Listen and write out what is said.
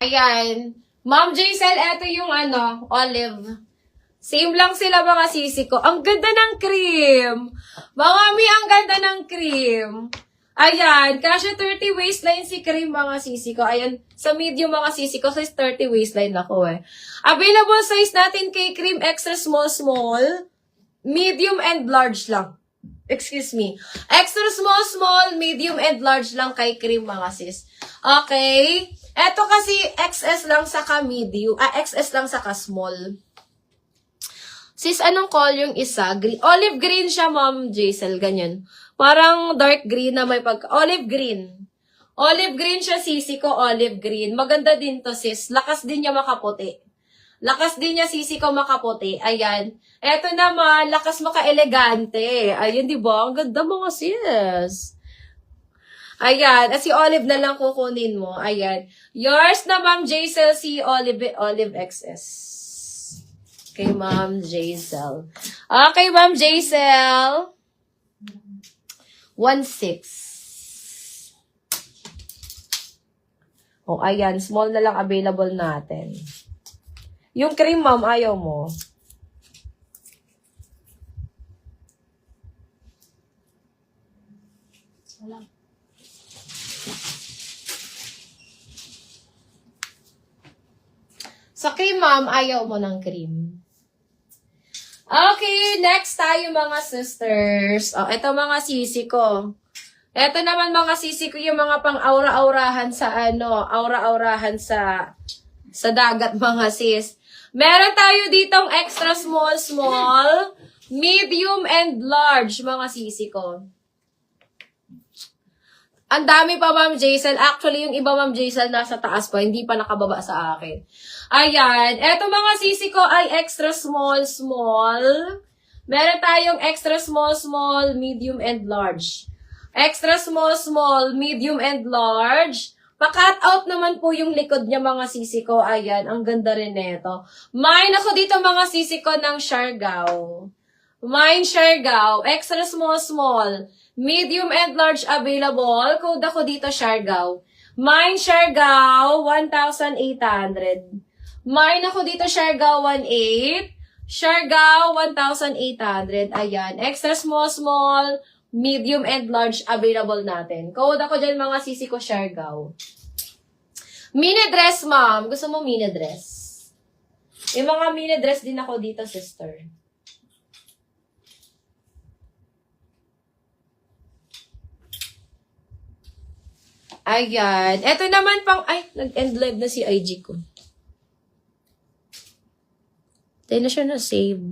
Ayan. Ma'am Jaisel, eto yung olive. Same lang sila mga sisi ko. Ang ganda ng cream. Mga mi, ang ganda ng cream. Ayan. Kasya 30 waistline si cream mga sisi ko. Ayan. Sa medium mga sisi ko, size 30 waistline ako eh. Available size natin kay cream extra small, medium and large lang. Excuse me. Extra small, medium and large lang kay cream mga sis. Okay. Eto kasi XS lang saka medium. XS lang saka small. Sis, anong call yung isa? Green. Olive green siya, Ma'am Jaisel. Ganyan. Parang dark green na may olive green. Olive green siya, sisi ko. Olive green. Maganda din to, sis. Lakas din niya makaputi. Lakas din niya, sisi ko, makaputi. Ayan. Eto naman, lakas maka-elegante. Ayan, di ba? Ang ganda mga sis. Ayan. Si Olive na lang kukunin mo. Ayan. Yours na, Ma'am Jaisel, si Olive XS. Kay Ma'am Jaisel. Okay, Ma'am Jaisel. 1.6. Oh, ayan. Small na lang available natin. Yung cream, ma'am, ayaw mo. Sa cream, ma'am, ayaw mo ng cream. Okay, next tayo mga sisters. Oh, ito mga sisi ko. Ito naman mga sisi ko yung mga pang aura-aurahan sa aura-aurahan sa dagat mga sis. Meron tayo ditong extra small, medium and large mga sisi ko. Ang dami pa, Ma'am Jaisel. Actually, yung iba, Ma'am Jaisel, nasa taas pa. Hindi pa nakababa sa akin. Ayan. Eto mga sisi ko ay extra small. Meron tayong extra small, medium and large. Extra small, medium and large. Pa-cut out naman po yung likod niya mga sisi ko. Ayan. Ang ganda rin neto. Mine ako dito mga sisi ko ng Siargao. Mine Siargao. Extra small. Medium and large available. Code ako dito, Siargao. Mine, Siargao, 1,800. Mine ako dito, Siargao, 1,800. Siargao, 1,800. Ayan. Extra small, medium and large available natin. Code ako dyan, mga sisi ko, Siargao. Mini dress, ma'am. Gusto mo mini dress? Yung mga mini dress din ako dito, sister. Ayan. Ito naman nag-end live na si IG ko. Tayo na siya na-save.